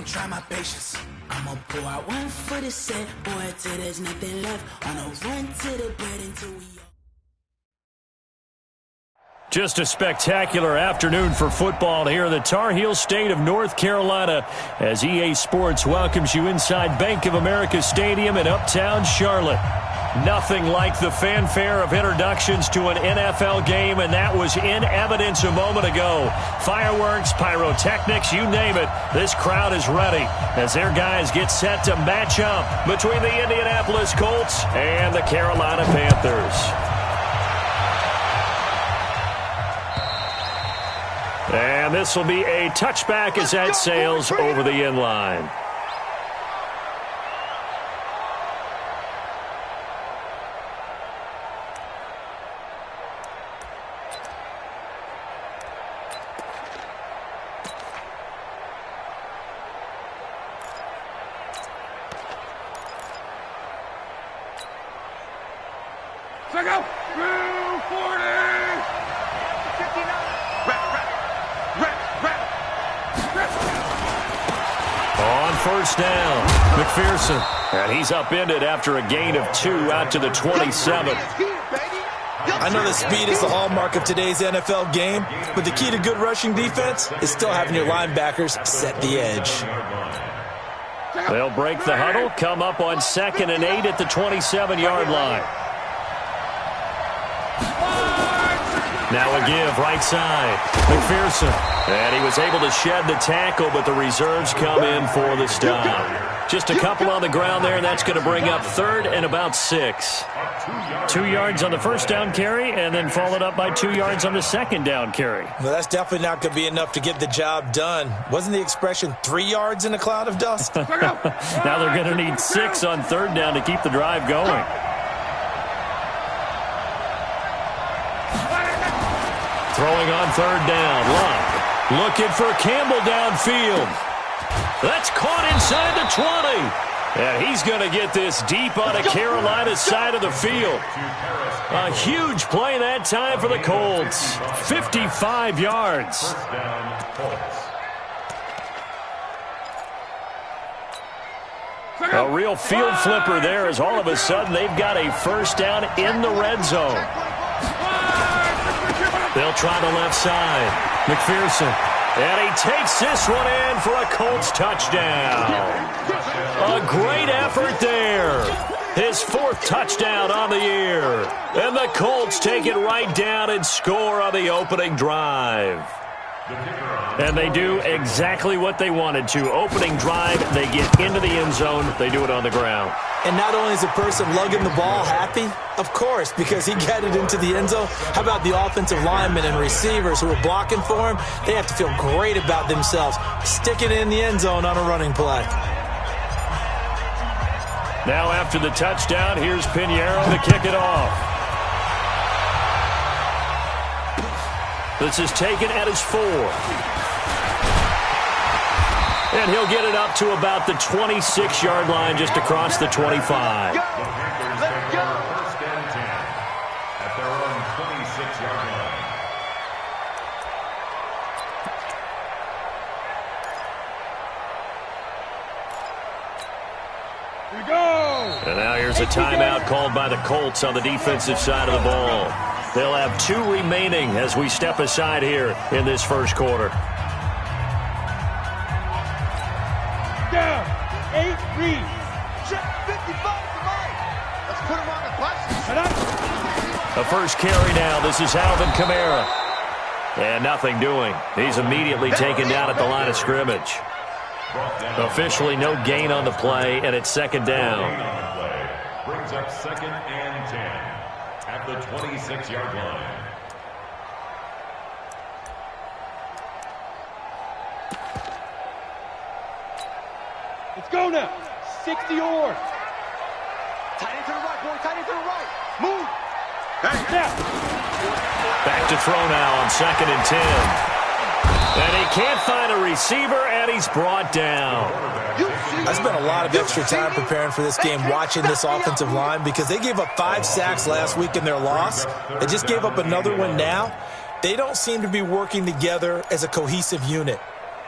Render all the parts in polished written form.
don't try my patience. I'ma pour out one for the set, boy, till there's nothing left. On a run to the bed until we... Just a spectacular afternoon for football here in the Tar Heel state of North Carolina as EA Sports welcomes you inside Bank of America Stadium in Uptown Charlotte. Nothing like the fanfare of introductions to an NFL game, and that was in evidence a moment ago. Fireworks, pyrotechnics, you name it. This crowd is ready as their guys get set to match up between the Indianapolis Colts and the Carolina Panthers. And this will be a touchback as that sails over the end line. First down, McPherson. And he's upended after a gain of 2 out to the 27. I know that speed is the hallmark of today's NFL game, but the key to good rushing defense is still having your linebackers set the edge. They'll break the huddle, come up on 2nd and 8 at the 27-yard line. Now a give, right side. McPherson. And he was able to shed the tackle, but the reserves come in for the stop. Just a couple on the ground there, and that's going to bring up 3rd and about 6. 2 yards on the first down carry, and then followed up by 2 yards on the second down carry. Well, that's definitely not going to be enough to get the job done. Wasn't the expression 3 yards in a cloud of dust? Now they're going to need 6 on 3rd down to keep the drive going. Throwing on 3rd down, Luck. Looking for Campbell downfield. That's caught inside the 20. And he's going to get this deep on the Carolina side of the field. A huge play that time for the Colts. 55 yards. A real field flipper there as all of a sudden they've got a first down in the red zone. They'll try the left side. McPherson. And he takes this one in for a Colts touchdown. A great effort there. His 4th touchdown on the year. And the Colts take it right down and score on the opening drive. And they do exactly what they wanted to. Opening drive, they get into the end zone. They do it on the ground. And not only is the person lugging the ball happy, of course, because he got it into the end zone. How about the offensive linemen and receivers who are blocking for him? They have to feel great about themselves, sticking it in the end zone on a running play. Now after the touchdown, here's Pinheiro to kick it off. This is taken at his 4. And he'll get it up to about the 26-yard line just across the 25. Let's go. First and 10 at their own 26-yard line. Here we go. And now here's a timeout called by the Colts on the defensive side of the ball. They'll have 2 remaining as we step aside here in this first quarter. Down. 8 read. Check 55 tonight. Let's put him on the bus. The first carry now. This is Alvin Kamara. And nothing doing. He's immediately taken down at the line of scrimmage. Officially no gain on the play, and it's 2nd down. Brings up 2nd and 10 at the 26-yard line. Let's go now. 60 or. Tight end to the right, boy. Tight end to the right. Move. Snap. Back to throw now on 2nd and 10. And he can't find a receiver, and he's brought down. I spent a lot of extra time preparing for this game watching this offensive line because they gave up 5 sacks last week in their loss. They just gave up another one now. They don't seem to be working together as a cohesive unit.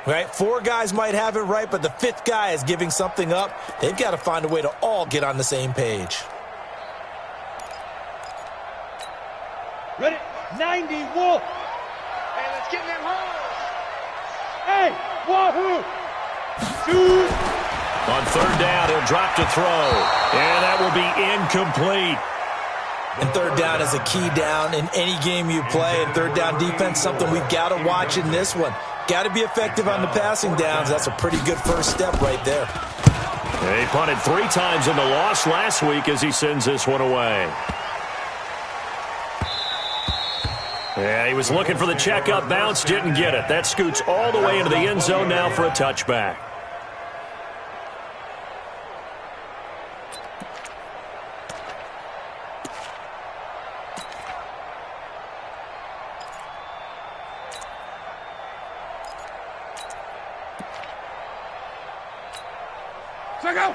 Right? 4 guys might have it right, but the 5th guy is giving something up. They've got to find a way to all get on the same page. Ready? 90, Wolf. Hey, let's get in them holes. Hey, wahoo. Shoot. On 3rd down, he'll drop to throw. And that will be incomplete. And 3rd down is a key down in any game you play. And 3rd down defense, something we've got to watch in this one. Got to be effective on the passing downs. That's a pretty good first step right there. He punted 3 times in the loss last week as he sends this one away. Yeah, he was looking for the checkup bounce, didn't get it. That scoots all the way into the end zone now for a touchback.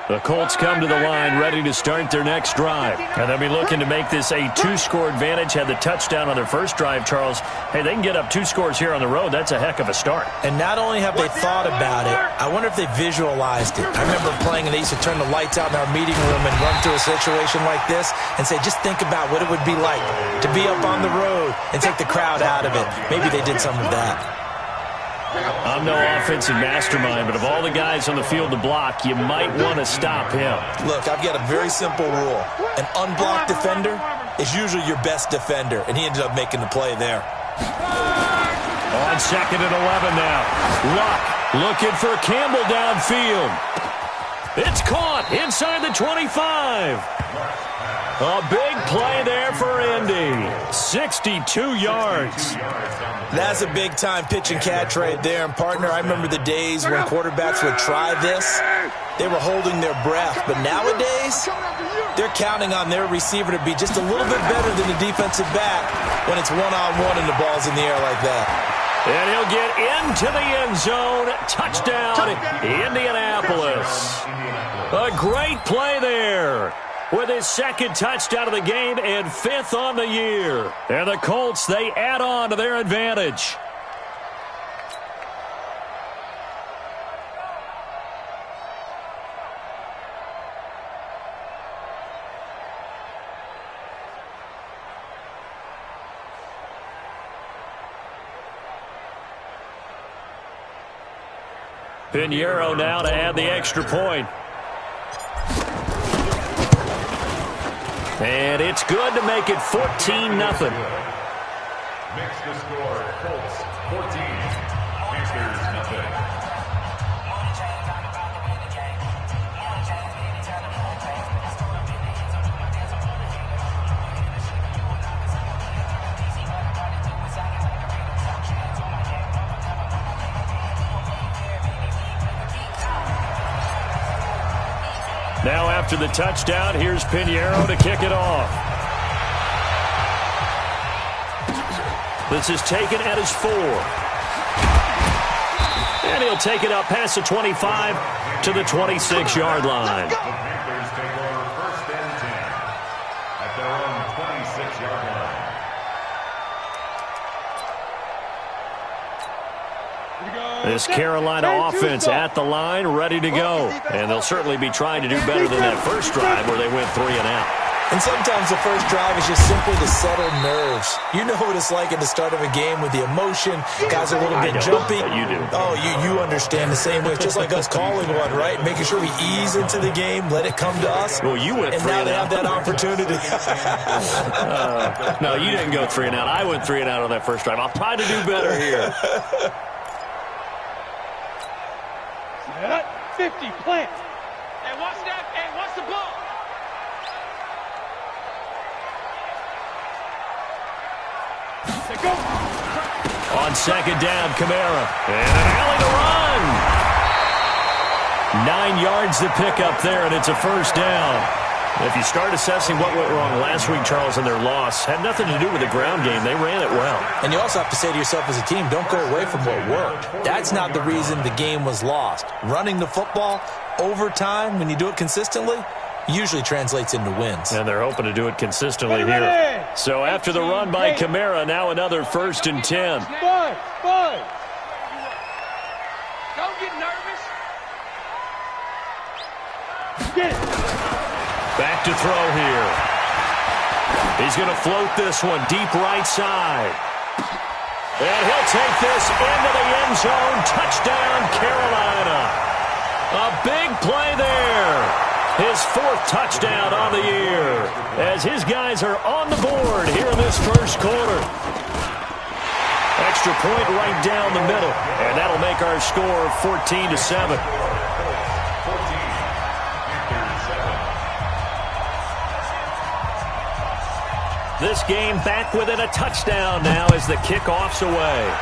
The Colts come to the line ready to start their next drive. And they'll be looking to make this a 2-score advantage. Had the touchdown on their first drive, Charles. Hey, they can get up 2 scores here on the road. That's a heck of a start. And not only have they thought about it, I wonder if they visualized it. I remember playing and they used to turn the lights out in our meeting room and run through a situation like this and say, just think about what it would be like to be up on the road and take the crowd out of it. Maybe they did some of that. I'm no offensive mastermind, but of all the guys on the field to block, you might want to stop him. Look, I've got a very simple rule. An unblocked defender is usually your best defender, and he ended up making the play there. On 2nd and 11 now. Luck looking for Campbell downfield. It's caught inside the 25. A big play there for Indy. 62 yards. That's a big-time pitch and catch right there. And, partner, I remember the days when quarterbacks would try this. They were holding their breath. But nowadays, they're counting on their receiver to be just a little bit better than the defensive back when it's one-on-one and the ball's in the air like that. And he'll get into the end zone. Touchdown, Indianapolis. A great play there. With his 2nd touchdown of the game and 5th on the year. And the Colts, they add on to their advantage. Pinheiro now to add the extra point. And it's good to make it 14-0. Makes the score Colts 14, Panthers nothing. Now after the touchdown, here's Pinheiro to kick it off. This is taken at his 4. And he'll take it up past the 25 to the 26-yard line. The Panthers take over 1st and 10 at their own 26-yard line. This Carolina offense at the line, ready to go. And they'll certainly be trying to do better than that first drive where they went 3 and out. And sometimes the first drive is just simply to settle nerves. You know what it's like at the start of a game with the emotion. Guys are a little bit jumpy. You do. Oh, you understand the same way. It's just like us calling one, right? Making sure we ease into the game, let it come to us. Well, you went 3 and now and they out. have that opportunity. No, you didn't go 3 and out. I went 3 and out on that first drive. I'll try to do better here. 50, plant. Hey, watch that. Hey, watch the ball. They go. On 2nd down, Kamara. And an alley to run. 9 yards to pick up there, and it's a first down. If you start assessing what went wrong last week, Charles, in their loss, had nothing to do with the ground game. They ran it well. And you also have to say to yourself as a team, don't go away from what worked. That's not the reason the game was lost. Running the football over time, when you do it consistently, usually translates into wins. And they're hoping to do it consistently here. So after the run by Kamara, now another 1st and 10. 5. Get it. Back to throw here. He's going to float this one deep right side. And he'll take this into the end zone. Touchdown, Carolina. A big play there. His 4th touchdown on the year as his guys are on the board here in this first quarter. Extra point right down the middle, and that'll make our score 14-7. This game back within a touchdown now as the kickoff's away.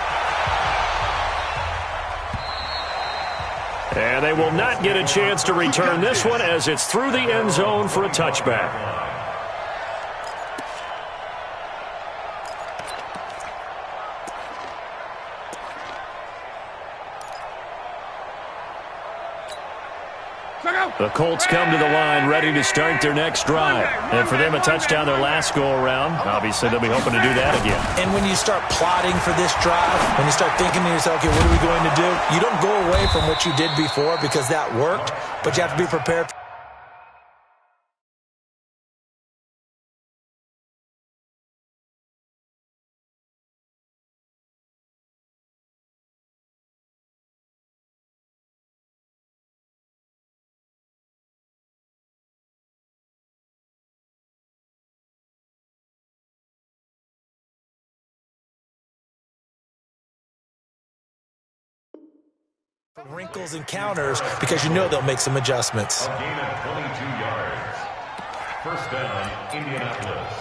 And they will not get a chance to return this one as it's through the end zone for a touchback. The Colts come to the line ready to start their next drive. And for them, a touchdown their last go-around. Obviously, they'll be hoping to do that again. And when you start plotting for this drive, when you start thinking to yourself, okay, what are we going to do? You don't go away from what you did before because that worked, but you have to be prepared. Wrinkles and counters because you know they'll make some adjustments. A gain of 22 yards. First down, Indianapolis.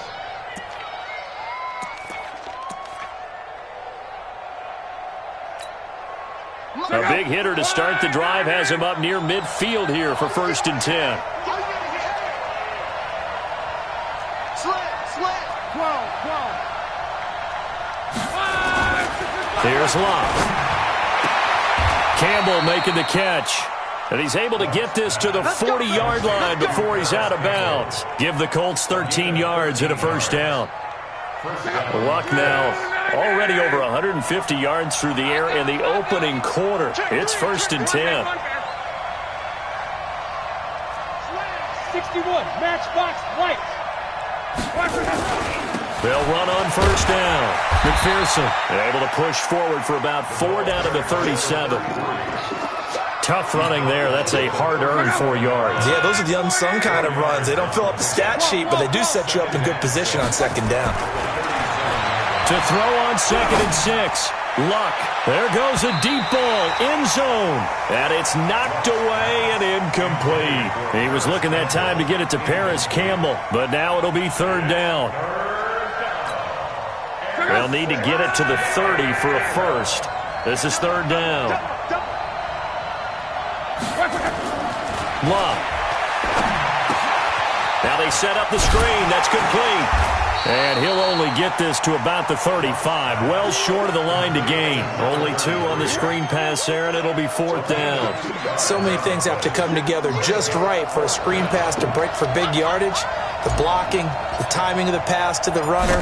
A big hitter to start the drive has him up near midfield here for 1st and 10. Here's Locke. Campbell making the catch. And he's able to get this to the 40-yard line before he's out of bounds. Give the Colts 13 yards and a first down. Luck now already over 150 yards through the air in the opening quarter. It's 1st and 10. 61, matchbox white. They'll run on first down. McPherson able to push forward for about 4 down to the 37. Tough running there. That's a hard-earned 4 yards. Yeah, those are the unsung kind of runs. They don't fill up the stat sheet, but they do set you up in good position on 2nd down. To throw on 2nd and 6. Luck. There goes a deep ball. End zone. And it's knocked away and incomplete. He was looking that time to get it to Paris Campbell, but now it'll be 3rd down. They'll need to get it to the 30 for a first. This is 3rd down. Love. Now they set up the screen. That's complete. And he'll only get this to about the 35. Well short of the line to gain. Only 2 on the screen pass there, and it'll be 4th down. So many things have to come together just right for a screen pass to break for big yardage. The blocking, the timing of the pass to the runner,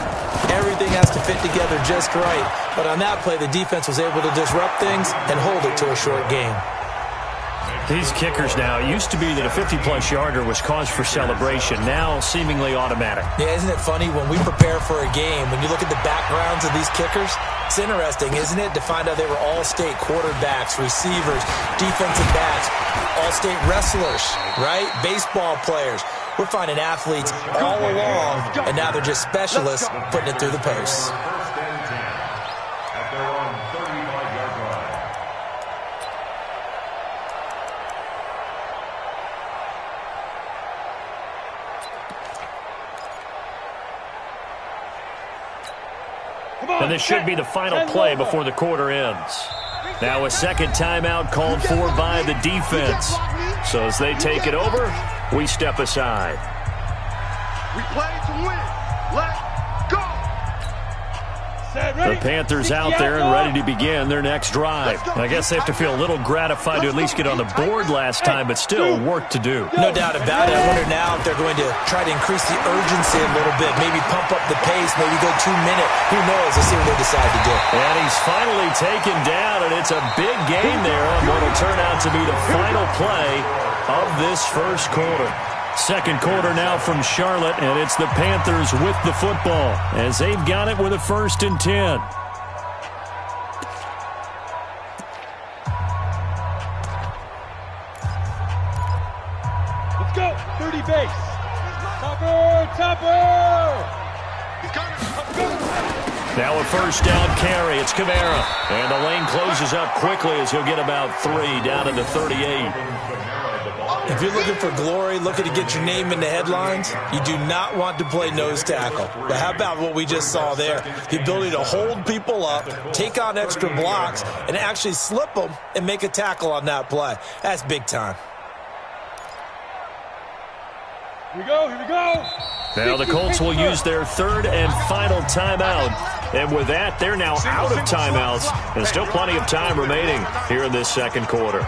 everything has to fit together just right. But on that play, the defense was able to disrupt things and hold it to a short game. These kickers now, it used to be that a 50-plus yarder was cause for celebration. Now, seemingly automatic. Yeah, isn't it funny when we prepare for a game, when you look at the backgrounds of these kickers, it's interesting, isn't it, to find out they were all-state quarterbacks, receivers, defensive backs, all-state wrestlers, right? Baseball players. We're finding athletes all along, and now they're just specialists putting it through the posts. First and 10 at their own 35-yard line. And this should be the final play before the quarter ends. Now a second timeout called for by the defense. So as they take it over, we step aside. We play to win. Let's go. The Panthers out there and ready to begin their next drive. I guess they have to feel a little gratified to at least get on the board last time, but still work to do. No doubt about it. I wonder now if they're going to try to increase the urgency a little bit, maybe pump up the pace, maybe go 2 minute. Who knows? Let's see what they decide to do. And he's finally taken down, and it's a big gain there on what will turn out to be the final play of this first quarter. Second quarter now from Charlotte, and it's the Panthers with the football as they've got it with a 1st and 10. Let's go. 30 base. Topper. Now a first down carry. It's Kamara. And the lane closes up quickly as he'll get about 3 down to the 38. If you're looking for glory, looking to get your name in the headlines, you do not want to play nose tackle. But how about what we just saw there? The ability to hold people up, take on extra blocks, and actually slip them and make a tackle on that play. That's big time. Here we go. Now the Colts will use their third and final timeout. And with that, they're now out of timeouts. And still plenty of time remaining here in this second quarter.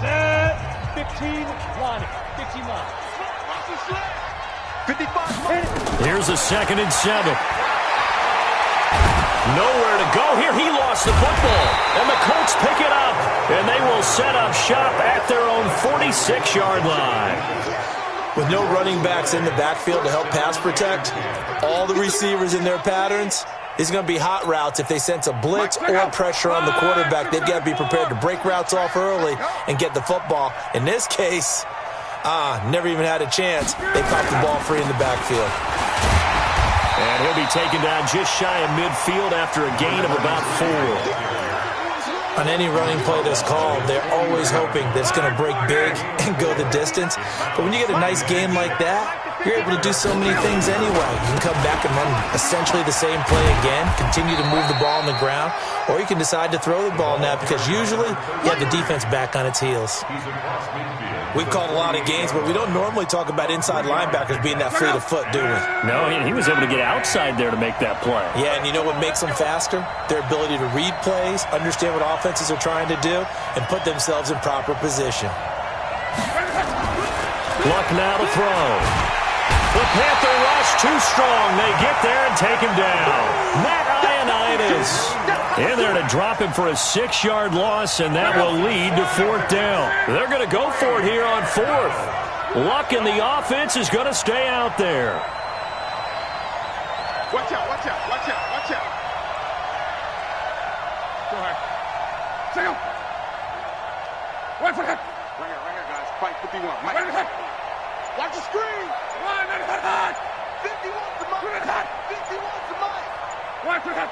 Set. 15 line. 55. Here's a 2nd and 7. Nowhere to go here. He lost the football. And the Colts pick it up. And they will set up shop at their own 46-yard line. With no running backs in the backfield to help pass protect, all the receivers in their patterns, it's going to be hot routes. If they sense a blitz or pressure on the quarterback, they've got to be prepared to break routes off early and get the football. In this case, never even had a chance. They popped the ball free in the backfield. And he'll be taken down just shy of midfield after a gain of about 4. On any running play that's called, they're always hoping that it's going to break big and go the distance. But when you get a nice gain like that, you're able to do so many things anyway. You can come back and run essentially the same play again, continue to move the ball on the ground, or you can decide to throw the ball now because usually you have the defense back on its heels. We've called a lot of games, but we don't normally talk about inside linebackers being that fleet of foot, do we? No, he was able to get outside there to make that play. Yeah, and you know what makes them faster? Their ability to read plays, understand what offenses are trying to do, and put themselves in proper position. Luck now to throw. The Panther rush too strong. They get there and take him down. Matt Ioannidis in there to drop him for a 6-yard loss, and that will lead to 4th down. They're going to go for it here on 4th. Luck in the offense is going to stay out there. Watch out. Go ahead. Take him. Right for the head. Right here, guys. Fight 51. Right for the head. Watch the screen. 51 to Mike. 51 to Mike. Right for the head.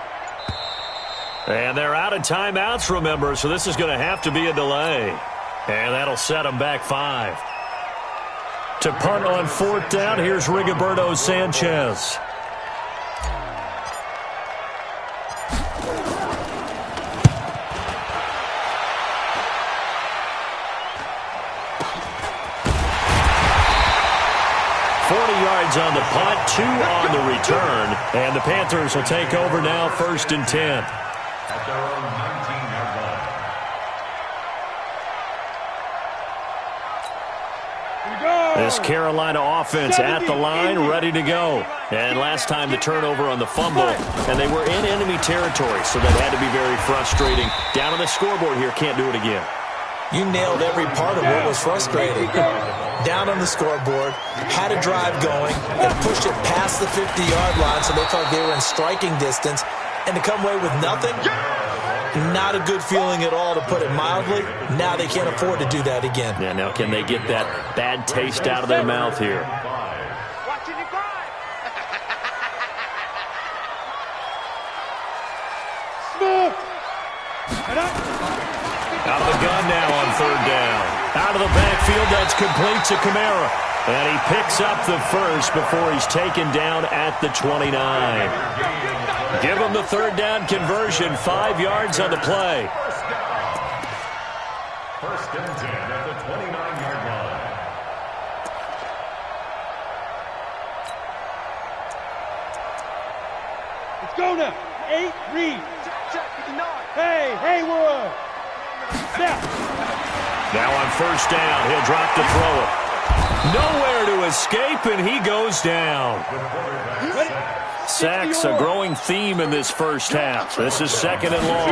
And they're out of timeouts, remember, so this is going to have to be a delay. And that'll set them back 5. To punt on 4th down, here's Rigoberto Sanchez. On the punt, 2 on the return, and the Panthers will take over now, 1st and 10. At their own 19-yard line. This Carolina offense at the line, ready to go. And last time the turnover on the fumble, and they were in enemy territory, so that had to be very frustrating. Down on the scoreboard here, can't do it again. You nailed every part of what was frustrating. Down on the scoreboard, had a drive going, and pushed it past the 50-yard line so they thought they were in striking distance, and to come away with nothing, not a good feeling at all, to put it mildly. Now they can't afford to do that again. Yeah, now can they get that bad taste out of their mouth here? Watching you cry. Out of the gun now on 3rd down. Out of the backfield, that's complete to Kamara. And he picks up the first before he's taken down at the 29. Give him the 3rd down conversion, 5 yards on the play. 1st and 10 at the 29-yard line. Let's go now. 8, read. Hey, Haywood. Snap. Now on 1st down, he'll drop to throw it. Nowhere to escape, and he goes down. Sacks, a growing theme in this first half. This is second and long.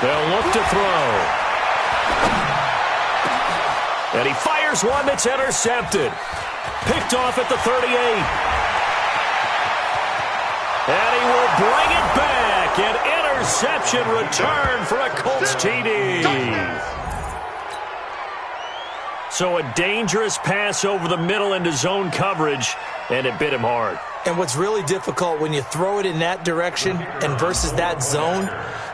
They'll look to throw. And he fires one that's intercepted. Picked off at the 38. And he will bring it back. An interception return for a Colts TD. So a dangerous pass over the middle into zone coverage, and it bit him hard. And what's really difficult when you throw it in that direction and versus that zone,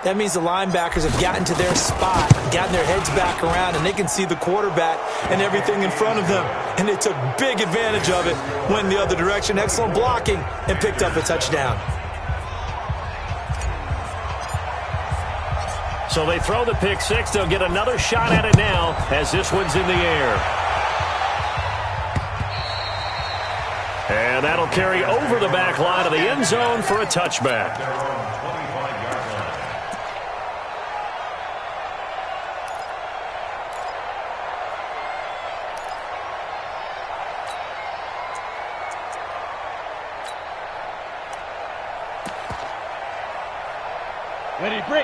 that means the linebackers have gotten to their spot, gotten their heads back around, and they can see the quarterback and everything in front of them. And they took big advantage of it, went the other direction, excellent blocking, and picked up a touchdown. So they throw the pick six. They'll get another shot at it now as this one's in the air. And that'll carry over the back line of the end zone for a touchback.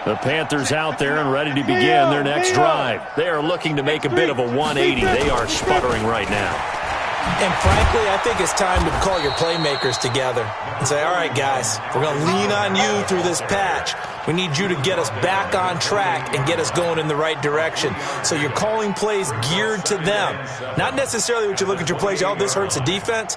The Panthers out there and ready to begin their next drive. They are looking to make a bit of a 180. They are sputtering right now. And frankly, I think it's time to call your playmakers together and say, all right, guys, we're going to lean on you through this patch. We need you to get us back on track and get us going in the right direction. So you're calling plays geared to them. Not necessarily what you look at your plays, oh, this hurts the defense.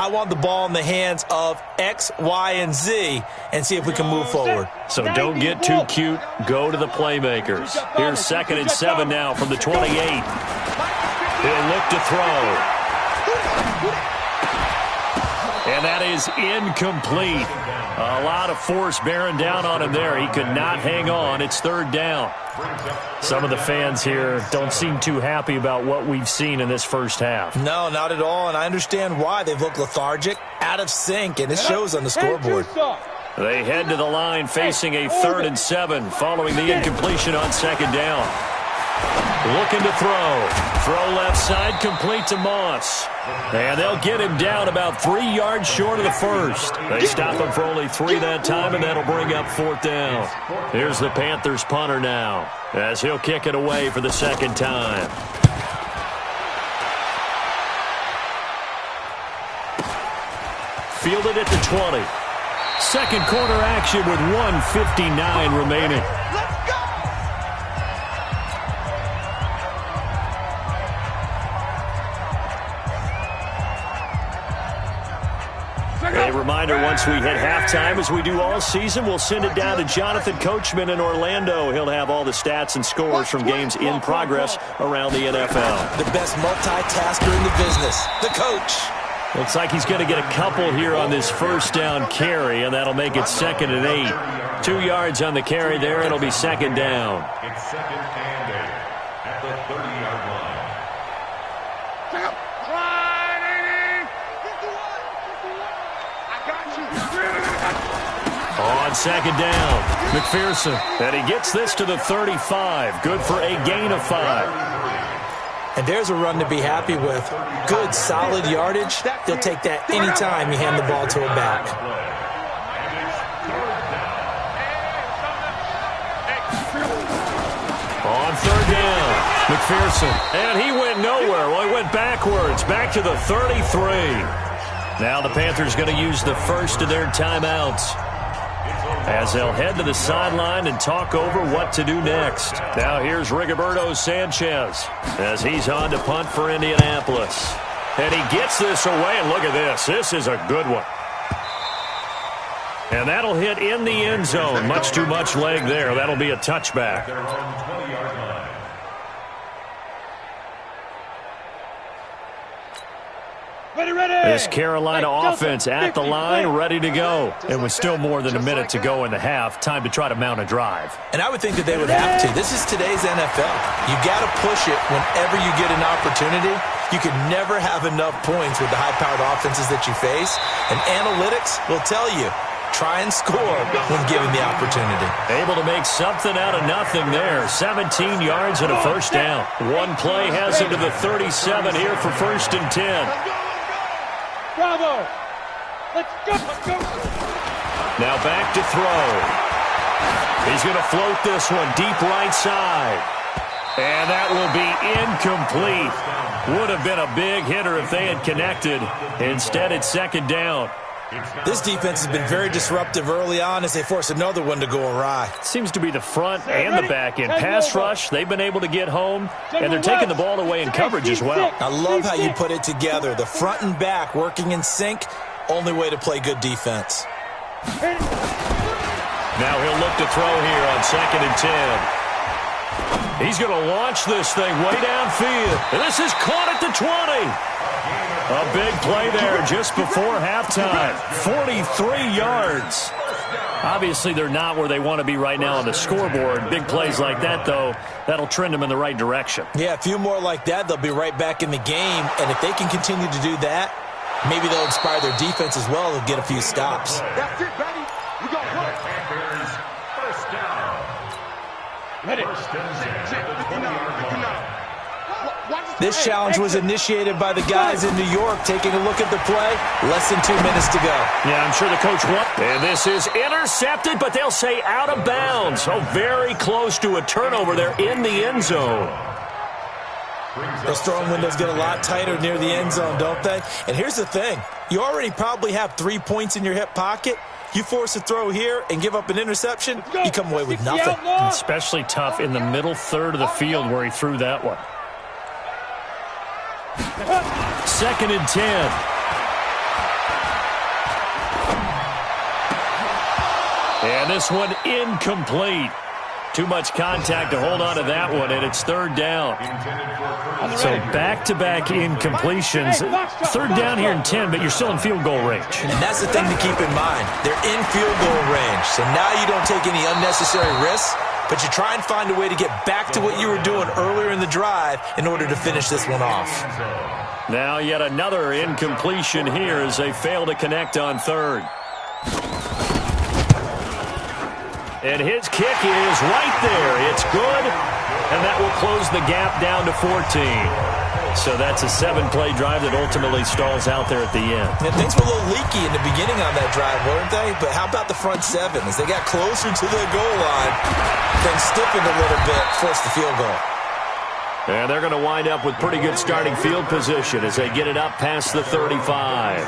I want the ball in the hands of X, Y, and Z and see if we can move forward. So don't get too cute. Go to the playmakers. Here's 2nd and 7 now from the 28. He'll look to throw. And that is incomplete. A lot of force bearing down on him there. He could not hang on. It's 3rd down. Some of the fans here don't seem too happy about what we've seen in this first half. No, not at all, and I understand why. They've looked lethargic, out of sync, and it shows on the scoreboard. They head to the line facing a 3rd and 7 following the incompletion on 2nd down. Looking to throw. Throw left side, complete to Moss. And they'll get him down about 3 yards short of the first. They stop him for only 3 that time, and that'll bring up 4th down. Here's the Panthers punter now, as he'll kick it away for the 2nd time. Fielded at the 20. Second quarter action with 1:59 remaining. A reminder, once we hit halftime, as we do all season, we'll send it down to Jonathan Coachman in Orlando. He'll have all the stats and scores from games in progress around the NFL. The best multitasker in the business, the coach. Looks like he's going to get a couple here on this first down carry, and that'll make it 2nd and 8. 2 yards on the carry there, and it'll be 2nd down. It's 2nd and 8 at the 30-yard line. Check out. On 2nd down, McPherson. And he gets this to the 35. Good for a gain of 5. And there's a run to be happy with. Good, solid yardage. They'll take that anytime you hand the ball to a back. On 3rd down, McPherson. And he went nowhere. Well, he went backwards, back to the 33. Now the Panthers going to use the first of their timeouts, as they'll head to the sideline and talk over what to do next. Now here's Rigoberto Sanchez as he's on to punt for Indianapolis. And he gets this away, and look at this. This is a good one. And that'll hit in the end zone. Much too much leg there. That'll be a touchback. They're on 20-yard line. This Carolina offense at the line, ready to go. It was still more than a minute to go in the half. Time to try to mount a drive. And I would think that they would have to. This is today's NFL. You got to push it whenever you get an opportunity. You can never have enough points with the high-powered offenses that you face. And analytics will tell you, try and score when given the opportunity. Able to make something out of nothing there. 17 yards and a first down. One play has him to the 37 here for 1st and 10. Bravo! Let's go. Let's go. Now back to throw. He's going to float this one deep right side. And that will be incomplete. Would have been a big hitter if they had connected. Instead, it's second down. This defense has been very disruptive early on as they force another one to go awry. Seems to be the front and the back end. Pass rush, they've been able to get home, and they're taking the ball away in coverage as well. I love how you put it together. The front and back working in sync, only way to play good defense. Now he'll look to throw here on 2nd and 10. He's going to launch this thing way downfield. And this is caught at the 20. A big play there just before halftime. 43 yards. Obviously, they're not where they want to be right now on the scoreboard. Big plays like that, though, that'll trend them in the right direction. Yeah, a few more like that, they'll be right back in the game. And if they can continue to do that, maybe they'll inspire their defense as well. They'll get a few stops. That's it, baby. We got one. Panthers, first down. Ready. First and 10 at the 20-yard line. This challenge was initiated by the guys in New York. Taking a look at the play, less than 2 minutes to go. Yeah, I'm sure the coach wants. And this is intercepted, but they'll say out of bounds. So very close to a turnover there in the end zone. Those throwing windows get a lot tighter near the end zone, don't they? And here's the thing. You already probably have 3 points in your hip pocket. You force a throw here and give up an interception, you come away with nothing. Especially tough in the middle third of the field where he threw that one. 2nd and 10. And this one incomplete. Too much contact to hold on to that one, and it's 3rd down. So back-to-back incompletions. 3rd down here in 10, but you're still in field goal range. And that's the thing to keep in mind. They're in field goal range, so now you don't take any unnecessary risks, but you try and find a way to get back to what you were doing earlier in the drive in order to finish this one off. Now yet another incompletion here as they fail to connect on 3rd. And his kick is right there. It's good, and that will close the gap down to 14. So that's a 7-play drive that ultimately stalls out there at the end. And things were a little leaky in the beginning on that drive, weren't they? But how about the front 7? As they got closer to the goal line, things stiffened a little bit, forced the field goal. And they're going to wind up with pretty good starting field position as they get it up past the 35.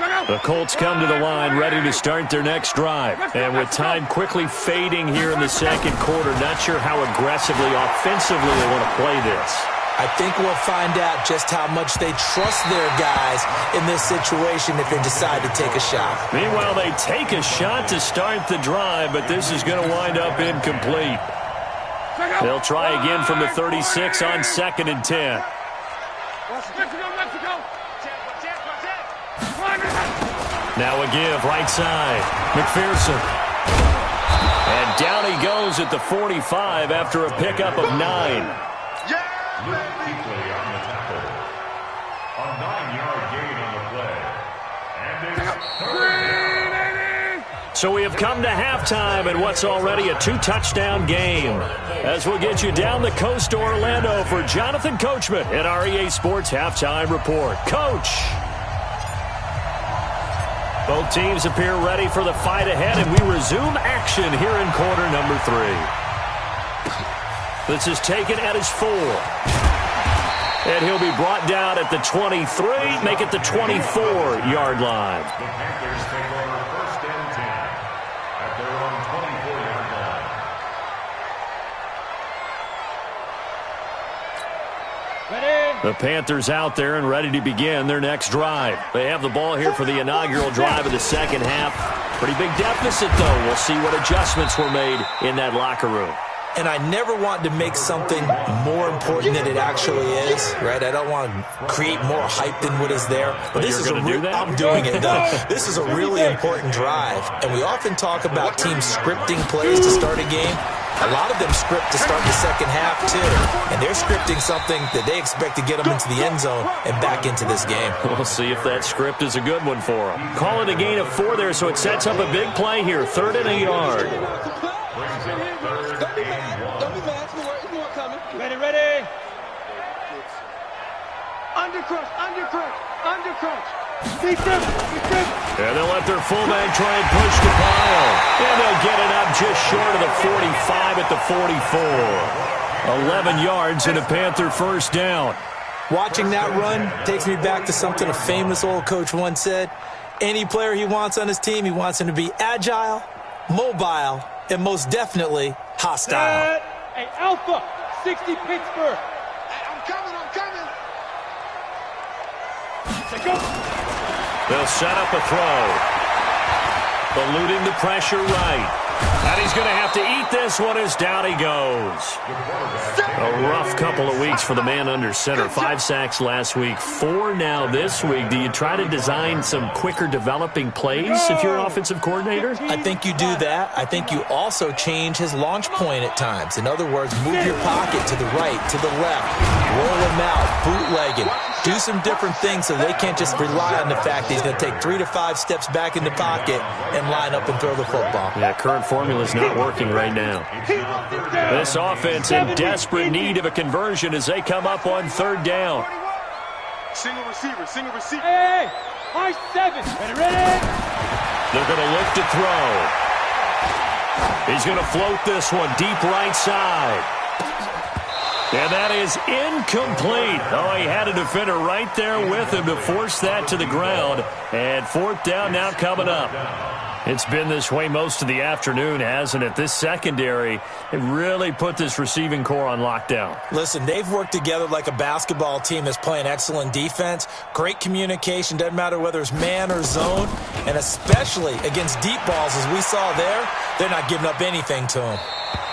The Colts come to the line ready to start their next drive. And with time quickly fading here in the second quarter, not sure how aggressively, offensively they want to play this. I think we'll find out just how much they trust their guys in this situation if they decide to take a shot. Meanwhile, they take a shot to start the drive, but this is going to wind up incomplete. They'll try again from the 36 on 2nd and 10. Now a give, right side. McPherson. And down he goes at the 45 after a pickup of 9. Luke Kuechly on the tackle. A 9-yard gain on the play. And it's 3rd. So we have come to halftime in what's already a 2-touchdown game. As we'll get you down the coast to Orlando for Jonathan Coachman at our EA Sports Halftime Report. Coach! Both teams appear ready for the fight ahead, and we resume action here in quarter number 3. This is taken at his 4. And he'll be brought down at the 23, make it the 24-yard line. The Panthers take over 1st and 10 at their own 24-yard line. The Panthers out there and ready to begin their next drive. They have the ball here for the inaugural drive of the second half. Pretty big deficit, though. We'll see what adjustments were made in that locker room. And I never want to make something more important than it actually is, right? I don't want to create more hype than what is there. But this is I'm doing it, though. This is a really important drive. And we often talk about teams scripting plays to start a game. A lot of them script to start the second half, too. And they're scripting something that they expect to get them into the end zone and back into this game. We'll see if that script is a good one for them. Call it a gain of 4 there, so it sets up a big play here. 3rd and a yard. Ready. Under crunch. And they'll let their fullback try and push the pile. And they'll get it up just short of the 45 at the 44. 11 yards and a Panther first down. Watching that run takes me back to something a famous old coach once said. Any player he wants on his team, he wants him to be agile, mobile, and most definitely hostile. Hey, Alpha, 60 Pittsburgh. Hey, I'm coming. Say go. They'll set up a throw. Eluding the pressure right. And he's going to have to eat this one as down he goes. A rough couple of weeks for the man under center. 5 sacks last week, 4 now this week. Do you try to design some quicker developing plays if you're an offensive coordinator? I think you do that. I think you also change his launch point at times. In other words, move your pocket to the right, to the left, roll him out, bootleg him. Do some different things so they can't just rely on the fact that he's going to take 3 to 5 steps back in the pocket and line up and throw the football. Yeah, current formula is not working right now. This offense in desperate need of a conversion as they come up on 3rd down. Single receiver. Hey, high 7. Ready? They're going to look to throw. He's going to float this one deep right side. And that is incomplete. Oh, he had a defender right there with him to force that to the ground. And 4th down now coming up. It's been this way most of the afternoon, hasn't it? This secondary, it really put this receiving core on lockdown. Listen, they've worked together like a basketball team that's playing excellent defense. Great communication, doesn't matter whether it's man or zone. And especially against deep balls, as we saw there, they're not giving up anything to them.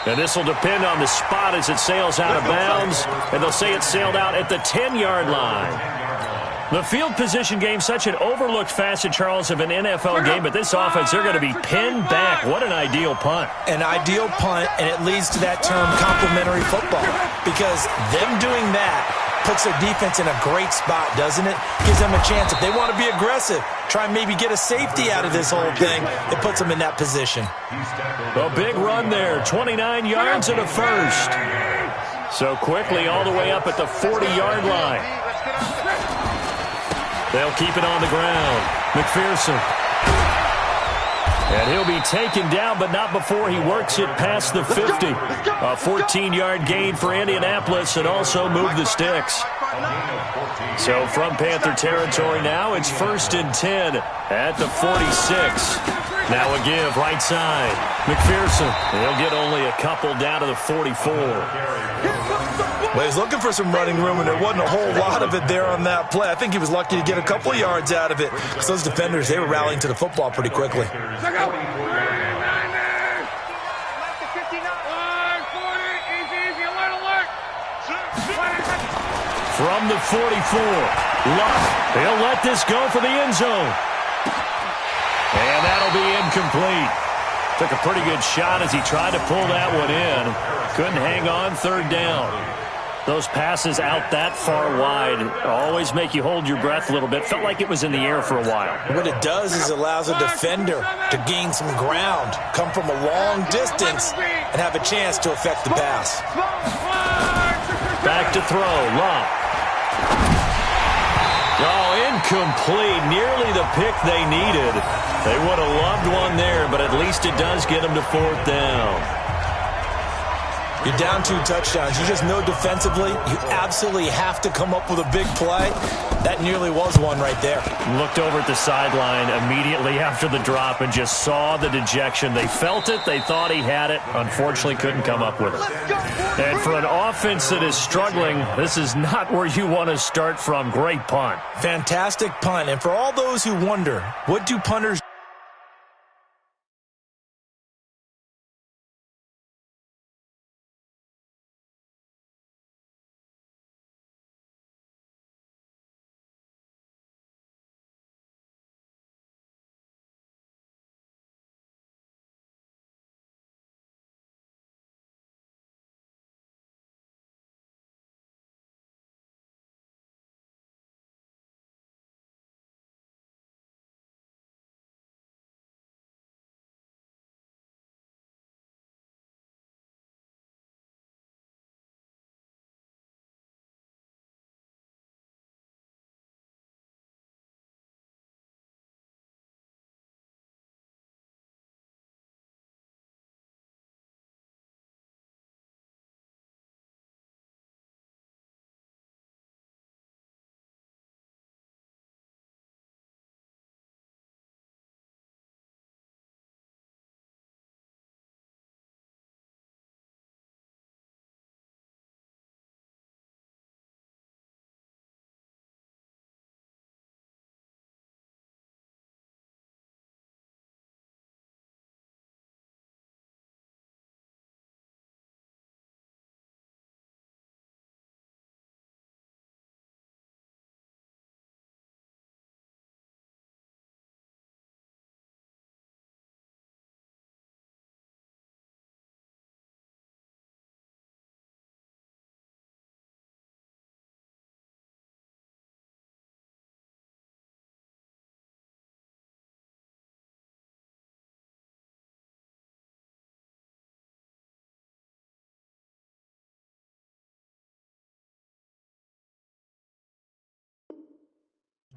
And this will depend on the spot as it sails out of bounds. And they'll say it sailed out at the 10-yard line. The field position game, such an overlooked facet, Charles, of an NFL game. But this offense, they're going to be pinned back. What an ideal punt. An ideal punt, and it leads to that term complementary football. Because them doing that puts their defense in a great spot, doesn't it? Gives them a chance. If they want to be aggressive, try and maybe get a safety out of this whole thing, it puts them in that position. A big run there, 29 yards and a first. So quickly all the way up at the 40-yard line. They'll keep it on the ground. McPherson. And he'll be taken down, but not before he works it past the 50. A 14-yard gain for Indianapolis and also move the sticks. So from Panther territory now, it's 1st and 10 at the 46. Now a give right side. McPherson. He'll get only a couple down to the 44. Well, he's looking for some running room, and there wasn't a whole lot of it there on that play. I think he was lucky to get a couple of yards out of it. Because those defenders, they were rallying to the football pretty quickly. From the 44, Luck. He'll let this go for the end zone. And that'll be incomplete. Took a pretty good shot as he tried to pull that one in. Couldn't hang on 3rd down. Those passes out that far wide always make you hold your breath a little bit. Felt like it was in the air for a while. What it does is it allows a defender to gain some ground, come from a long distance, and have a chance to affect the pass. Back to throw. Luck. Oh, incomplete. Nearly the pick they needed. They would have loved one there, but at least it does get them to 4th down. You're down 2 touchdowns. You just know defensively you absolutely have to come up with a big play. That nearly was one right there. Looked over at the sideline immediately after the drop and just saw the dejection. They felt it. They thought he had it. Unfortunately, couldn't come up with it. And for an offense that is struggling, this is not where you want to start from. Great punt. Fantastic punt. And for all those who wonder, what do punters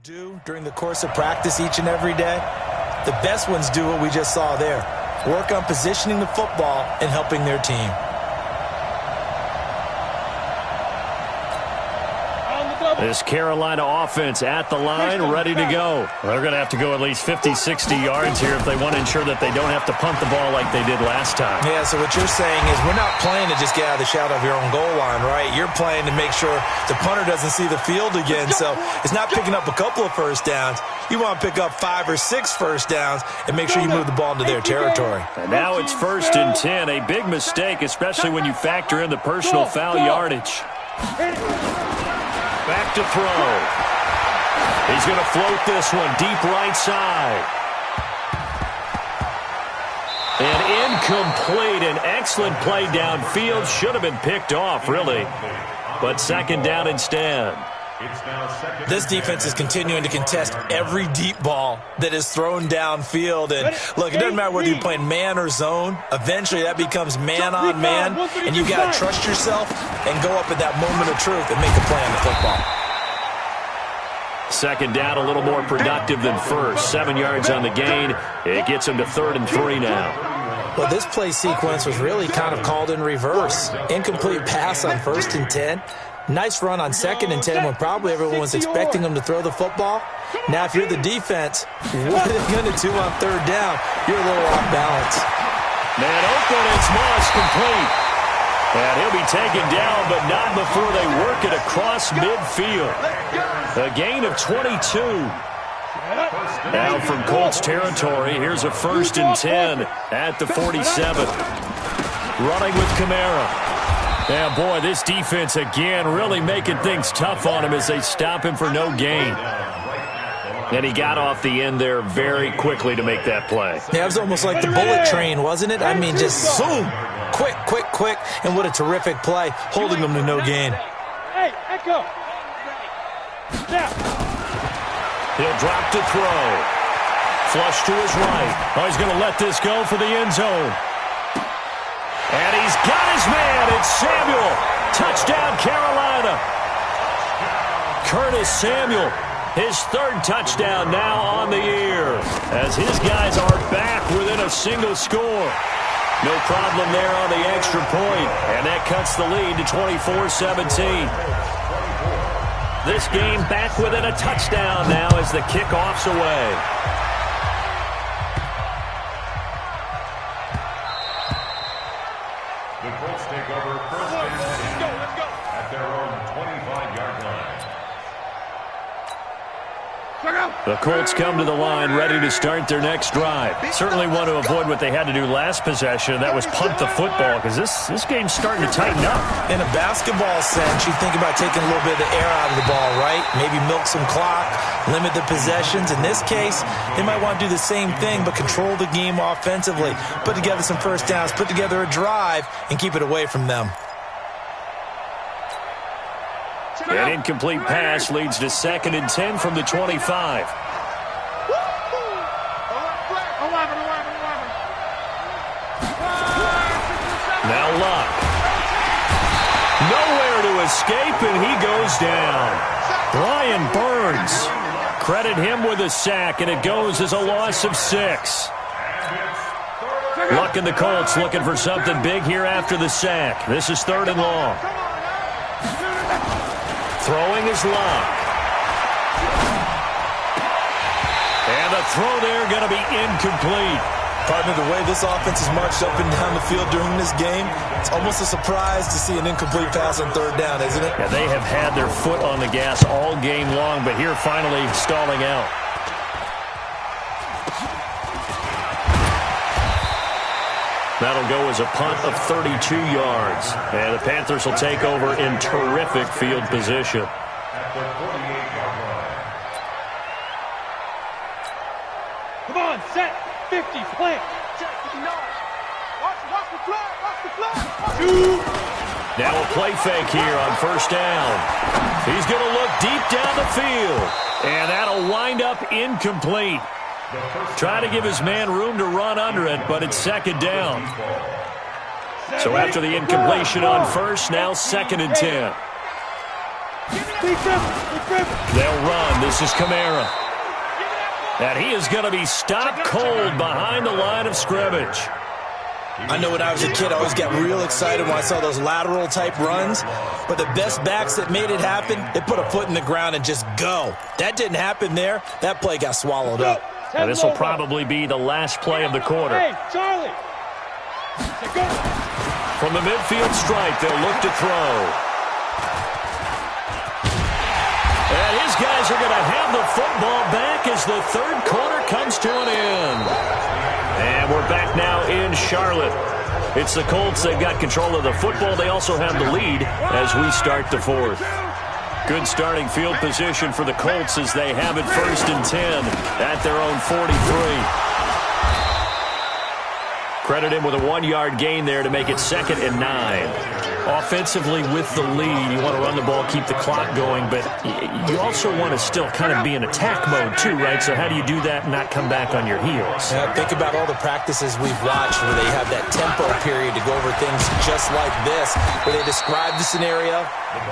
do during the course of practice each and every day? The best ones do what we just saw there. Work on positioning the football and helping their team. This Carolina offense at the line, ready to go. They're going to have to go at least 50, 60 yards here if they want to ensure that they don't have to punt the ball like they did last time. Yeah, so what you're saying is we're not playing to just get out of the shadow of your own goal line, right? You're playing to make sure the punter doesn't see the field again. So it's not picking up a couple of first downs. You want to pick up 5 or 6 first downs and make sure you move the ball into their territory. And now it's 1st and 10. A big mistake, especially when you factor in the personal foul yardage. Back to throw. He's going to float this one deep right side. And incomplete. An excellent play downfield. Should have been picked off, really. But 2nd down instead. This defense is continuing to contest every deep ball that is thrown downfield. And look, it doesn't matter whether you're playing man or zone. Eventually that becomes man on man. And you got to trust yourself and go up at that moment of truth and make a play on the football. 2nd down, a little more productive than first. 7 yards on the gain. It gets him to 3rd and 3 now. Well, this play sequence was really kind of called in reverse. Incomplete pass on 1st and 10. Nice run on 2nd and 10 when probably everyone was expecting him to throw the football. Now, if you're the defense, what are they going to do on 3rd down? You're a little off balance. Man open, it's Moss complete. And he'll be taken down, but not before they work it across midfield. A gain of 22. Now from Colts territory, here's a 1st and 10 at the 47. Running with Kamara. Yeah, boy, this defense again really making things tough on him as they stop him for no gain. And he got off the end there very quickly to make that play. Yeah, it was almost like the bullet train, wasn't it? I mean, just zoom. Quick, quick, quick. And what a terrific play, holding them to no gain. Hey, Echo. He'll drop to throw. Flush to his right. Oh, he's going to let this go for the end zone. And he's got his man. It's Samuel. Touchdown, Carolina. Curtis Samuel, his 3rd touchdown now on the year, as his guys are back within a single score. No problem there on the extra point, and that cuts the lead to 24-17. This game back within a touchdown now as the kickoff's away. The Colts take over 1st and 10 at their own 25-yard line. The Colts come to the line ready to start their next drive. Certainly want to avoid what they had to do last possession, and that was punt the football, because this game's starting to tighten up. In a basketball sense, you think about taking a little bit of the air out of the ball, right? Maybe milk some clock, limit the possessions. In this case, they might want to do the same thing, but control the game offensively. Put together some first downs, put together a drive, and keep it away from them. An incomplete pass leads to 2nd and 10 from the 25. Now Luck. Nowhere to escape, and he goes down. Brian Burns. Credit him with a sack, and it goes as a loss of 6. Luck and the Colts looking for something big here after the sack. This is 3rd and long. Throwing is Luck. And the throw there going to be incomplete. Partner, the way this offense has marched up and down the field during this game, it's almost a surprise to see an incomplete pass on 3rd down, isn't it? Yeah, they have had their foot on the gas all game long, but here finally stalling out. That'll go as a punt of 32 yards. And the Panthers will take over in terrific field position. At the 48-yard line. Come on, set. 50, plant. Check 59. Watch the flag. Watch the flag. Now a play fake here on 1st down. He's going to look deep down the field. And that'll wind up incomplete. Try to give his man room to run under it, but it's 2nd down. So after the incompletion on 1st, now 2nd and 10. They'll run. This is Kamara. And he is going to be stopped cold behind the line of scrimmage. I know when I was a kid, I always got real excited when I saw those lateral-type runs. But the best backs that made it happen, they put a foot in the ground and just go. That didn't happen there. That play got swallowed up. And this will probably be the last play of the quarter. Hey, Charlie. From the midfield stripe, they'll look to throw. And his guys are going to have the football back as the third quarter comes to an end. And we're back now in Charlotte. It's the Colts. They've got control of the football. They also have the lead as we start the fourth. Good starting field position for the Colts as they have it 1st and 10 at their own 43. Credit him with a 1-yard gain there to make it 2nd and 9. Offensively with the lead, you want to run the ball, keep the clock going, but you also want to still kind of be in attack mode too, right? So how do you do that and not come back on your heels? Yeah, think about all the practices we've watched where they have that tempo period to go over things just like this, where they describe the scenario,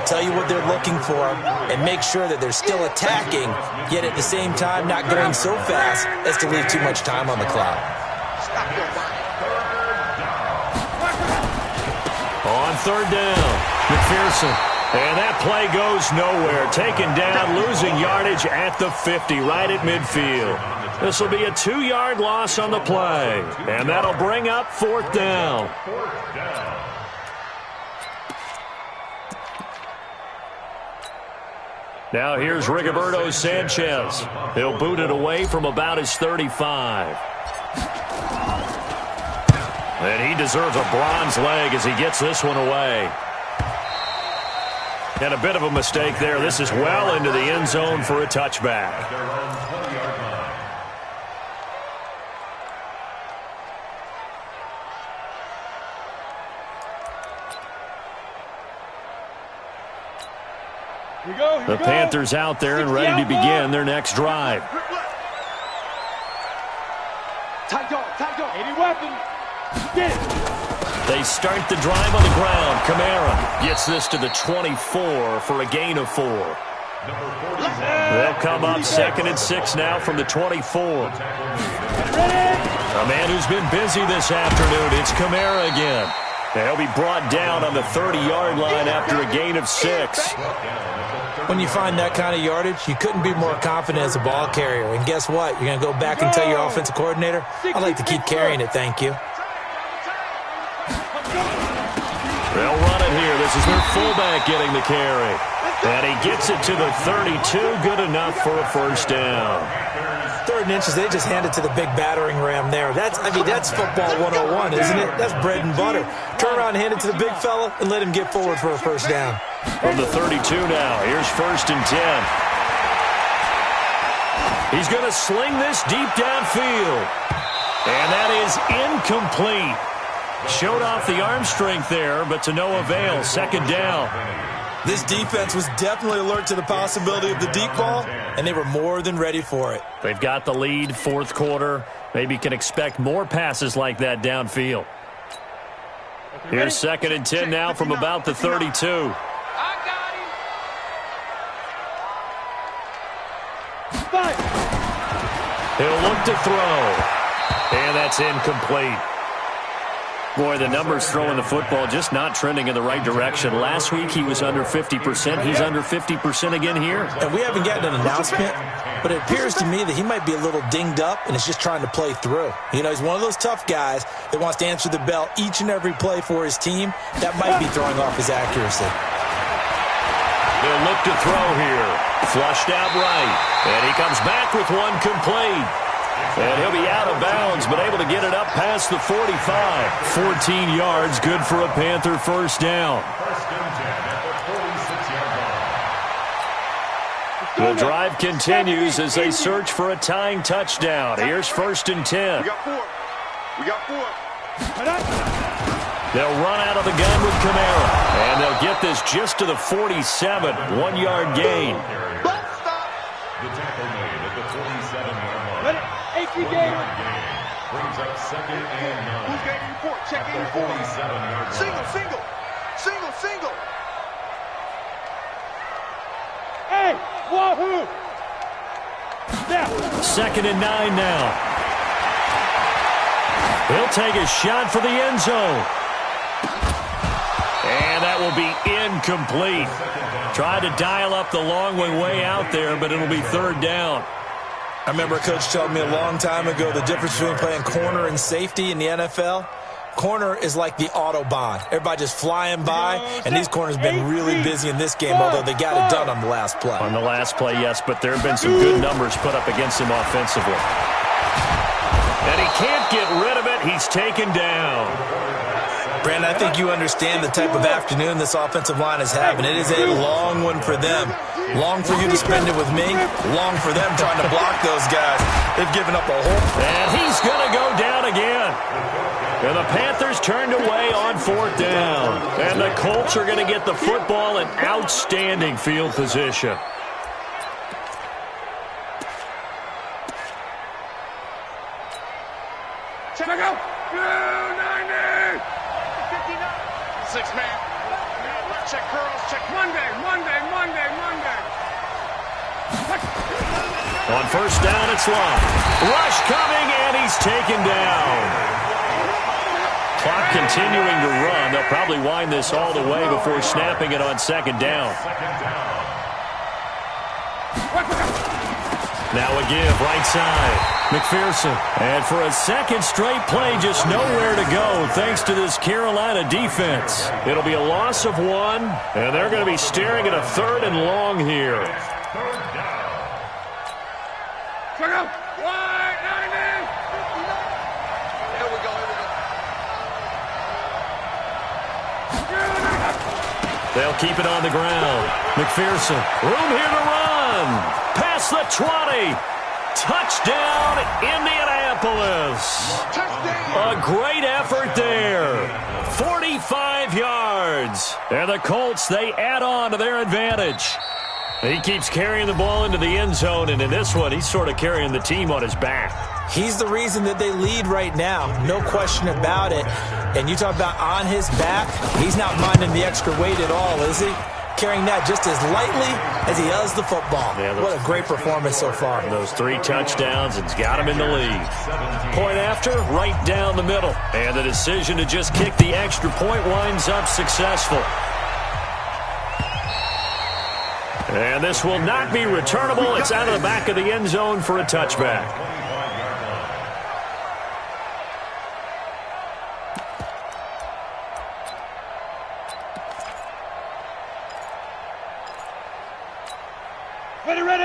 tell you what they're looking for, and make sure that they're still attacking, yet at the same time not going so fast as to leave too much time on the clock. On 3rd down, McPherson. And that play goes nowhere. Taken down, losing yardage at the 50, right at midfield. This will be a 2-yard loss on the play. And that'll bring up 4th down. Now here's Rigoberto Sanchez. He'll boot it away from about his 35. And he deserves a bronze leg as he gets this one away. And a bit of a mistake there. This is well into the end zone for a touchback. The Panthers out there and ready to begin their next drive. Tight dog, 80 weapon. Get it. They start the drive on the ground. Kamara gets this to the 24 for a gain of 4. They'll come up 2nd and 6 now from the 24. A man who's been busy this afternoon. It's Kamara again. He'll be brought down on the 30-yard line after a gain of 6. When you find that kind of yardage, you couldn't be more confident as a ball carrier. And guess what? You're going to go back and tell your offensive coordinator, I'd like to keep carrying it, thank you. They'll run it here. This is their fullback getting the carry. And he gets it to the 32. Good enough for a 1st down. 3rd and inches, they just hand it to the big battering ram there. That's football 101, isn't it? That's bread and butter. Turn around and hand it to the big fella and let him get forward for a 1st down. From the 32 now, here's 1st and 10. He's going to sling this deep downfield. And that is incomplete. Showed off the arm strength there, but to no avail. 2nd down. This defense was definitely alert to the possibility of the deep ball, and they were more than ready for it. They've got the lead, 4th quarter. Maybe can expect more passes like that downfield. Here's 2nd and 10 now from about the 32. He'll look to throw. And that's incomplete. Boy, the numbers throwing the football just not trending in the right direction. Last week he was under 50%. He's under 50% again here. And we haven't gotten an announcement, but it appears to me that he might be a little dinged up and is just trying to play through. You know, he's one of those tough guys that wants to answer the bell each and every play for his team. That might be throwing off his accuracy. They'll look to throw here. Flushed out right. And he comes back with one complete. And he'll be out of bounds, but able to get it up past the 45. 14 yards, good for a Panther 1st down. The drive continues as they search for a tying touchdown. Here's 1st and 10. We got 4. They'll run out of the gun with Kamara, and they'll get this just to the 47. 1-yard gain. The tackle made at the 47-yard line. Brings up 2nd and 9. Who's gaining 4? Check 84. 47-yard line. Single. Wahoo! Snap! 2nd and 9 now. He'll take a shot for the end zone. And that will be incomplete. Tried to dial up the long way out there, but it'll be 3rd down. I remember a coach told me a long time ago the difference between playing corner and safety in the NFL. Corner is like the Autobahn. Everybody just flying by, and these corners have been really busy in this game, although they got it done on the last play. On the last play, yes, but there have been some good numbers put up against him offensively. And he can't get rid of it. He's taken down. Brandon, I think you understand the type of afternoon this offensive line is having. It is a long one for them. Long for you to spend it with me. Long for them trying to block those guys. They've given up a whole... And he's going to go down again. And the Panthers turned away on 4th down. And the Colts are going to get the football in outstanding field position. Check out. 90. 6-man. Check curls. Check Monday. On 1st down, it's Long. Rush coming, and he's taken down. Clock continuing to run. They'll probably wind this all the way before snapping it on 2nd down. Now a give, right side. McPherson. And for a 2nd straight play, just nowhere to go thanks to this Carolina defense. It'll be a loss of 1, and they're going to be staring at a 3rd and long here. Check out. Wide 90. Here we go. They'll keep it on the ground. McPherson. Room here to run. Past the 20. Touchdown, Indianapolis. Touchdown. A great effort there. 45 yards. And the Colts, they add on to their advantage. He keeps carrying the ball into the end zone, and in this one, he's sort of carrying the team on his back. He's the reason that they lead right now. No question about it. And you talk about on his back, he's not minding the extra weight at all, is he? Carrying that just as lightly as he does the football. Yeah, what a great performance so far. Those 3 touchdowns, it's got him in the lead. Point after, right down the middle. And the decision to just kick the extra point winds up successful. And this will not be returnable. It's out of the back of the end zone for a touchback.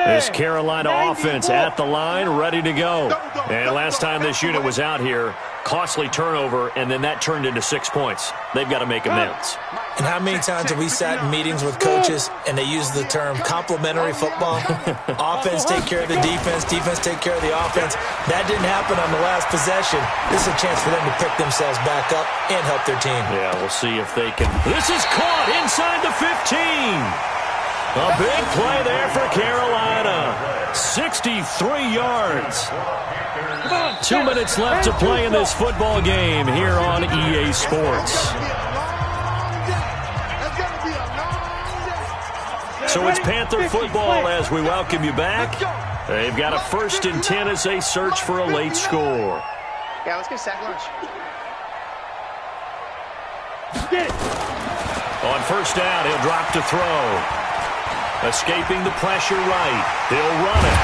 This Carolina offense at the line, ready to go. And last time this unit was out here, costly turnover, and then that turned into 6 points. They've got to make amends. And how many times have we sat in meetings with coaches and they use the term complementary football? Offense take care of the defense, defense take care of the offense. That didn't happen on the last possession. This is a chance for them to pick themselves back up and help their team. Yeah, we'll see if they can. This is caught inside the 15. A big play there for Carolina. 63 yards. 2 minutes left to play in this football game here on EA Sports. So it's Panther football as we welcome you back. They've got a 1st and 10 as they search for a late score. Yeah, let's get sack lunch. Get it. On 1st down, he'll drop to throw. Escaping the pressure right. He'll run it.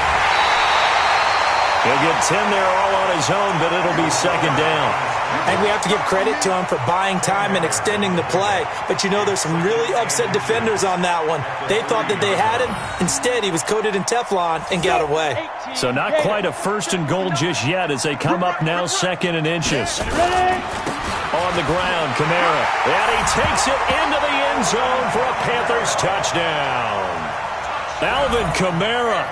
He'll get 10 there all on his own, but it'll be 2nd down. And we have to give credit to him for buying time and extending the play. But you know, there's some really upset defenders on that one. They thought that they had him. Instead, he was coated in Teflon and got away. So not quite a 1st and goal just yet as they come up now 2nd and inches. On the ground, Kamara. And he takes it into the end zone for a Panthers touchdown. Alvin Kamara,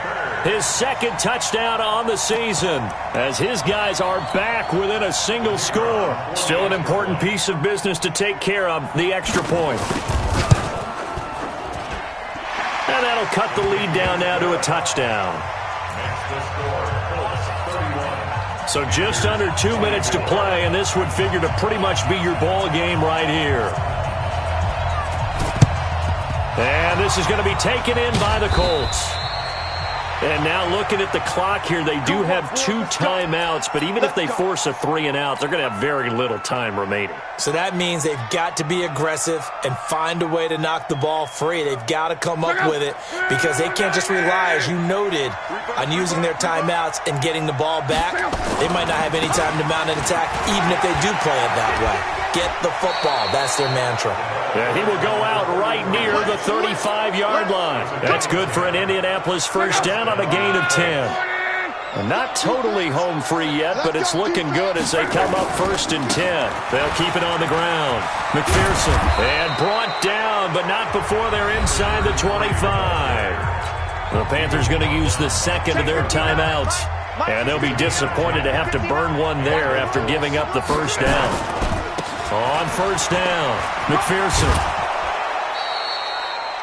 his 2nd touchdown on the season, as his guys are back within a single score. Still an important piece of business to take care of, the extra point. And that'll cut the lead down now to a touchdown. So just under 2 minutes to play, and this would figure to pretty much be your ball game right here. And this is going to be taken in by the Colts. And now looking at the clock here, they do have 2 timeouts, but even if they force a 3-and-out, they're going to have very little time remaining. So that means they've got to be aggressive and find a way to knock the ball free. They've got to come up with it because they can't just rely, as you noted, on using their timeouts and getting the ball back. They might not have any time to mount an attack, even if they do play it that way. Get the football. That's their mantra. And he will go out right near the 35-yard line. That's good for an Indianapolis first down on a gain of 10. Not totally home free yet, but it's looking good as they come up 1st and 10. They'll keep it on the ground. McPherson, and brought down, but not before they're inside the 25. The Panthers going to use the second of their timeouts, and they'll be disappointed to have to burn one there after giving up the first down. On first down, McPherson.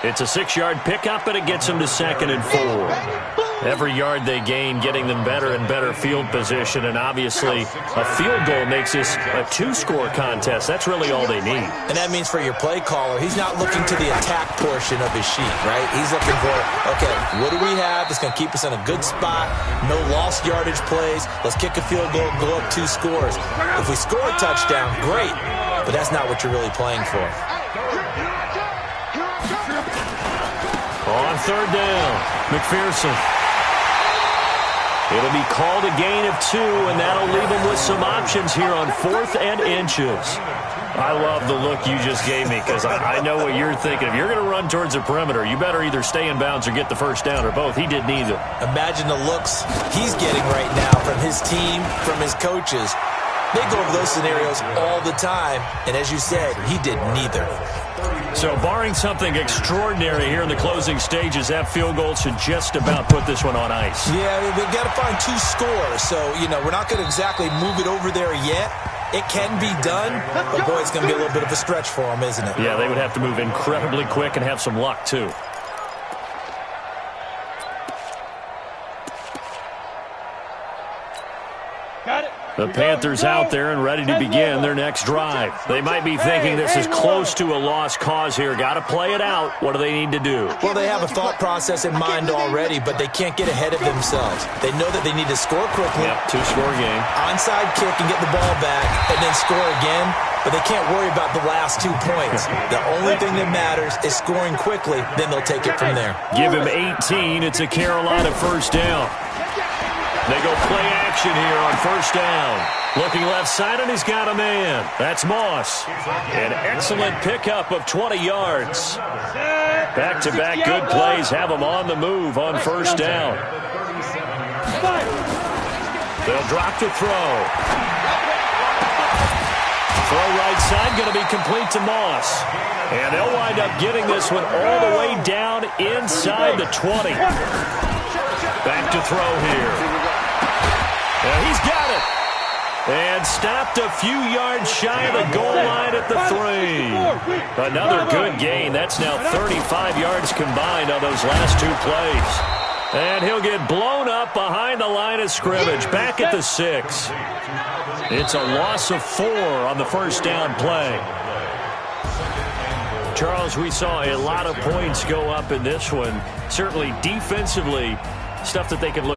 It's a 6-yard pickup, and it gets them to 2nd and 4. Every yard they gain, getting them better and better field position, and obviously a field goal makes this a 2-score contest. That's really all they need. And that means for your play caller, he's not looking to the attack portion of his sheet, right? He's looking for, okay, what do we have that's going to keep us in a good spot? No lost yardage plays. Let's kick a field goal, go up 2 scores. If we score a touchdown, great, but that's not what you're really playing for. On 3rd down, McPherson. It'll be called a gain of 2, and that'll leave them with some options here on 4th and inches. I love the look you just gave me because I know what you're thinking. If you're going to run towards the perimeter, you better either stay in bounds or get the first down, or both. He did neither. Imagine the looks he's getting right now from his team, from his coaches. They go over those scenarios all the time, and as you said, he did neither. So barring something extraordinary here in the closing stages, that field goal should just about put this one on ice. Yeah, they've got to find 2 scores. So, we're not going to exactly move it over there yet. It can be done, but, boy, it's going to be a little bit of a stretch for them, isn't it? Yeah, they would have to move incredibly quick and have some luck, too. Got it. The Panthers out there and ready to begin their next drive. They might be thinking this is close to a lost cause here. Got to play it out. What do they need to do? Well, they have a thought process in mind already, but they can't get ahead of themselves. They know that they need to score quickly. Yep, 2-score game. Onside kick and get the ball back and then score again, but they can't worry about the last 2 points. The only thing that matters is scoring quickly, then they'll take it from there. Give him 18. It's a Carolina first down. They go play action here on first down. Looking left side, and he's got a man. That's Moss. An excellent pickup of 20 yards. Back-to-back good plays have him on the move on first down. They'll drop to throw. Throw right side, going to be complete to Moss. And they'll wind up getting this one all the way down inside the 20. Back to throw here. He's got it. And stopped a few yards shy of the goal line at the 3. Another good gain. That's now 35 yards combined on those last 2 plays. And he'll get blown up behind the line of scrimmage. Back at the 6. It's a loss of 4 on the first down play. Charles, we saw a lot of points go up in this one. Certainly defensively, stuff that they can look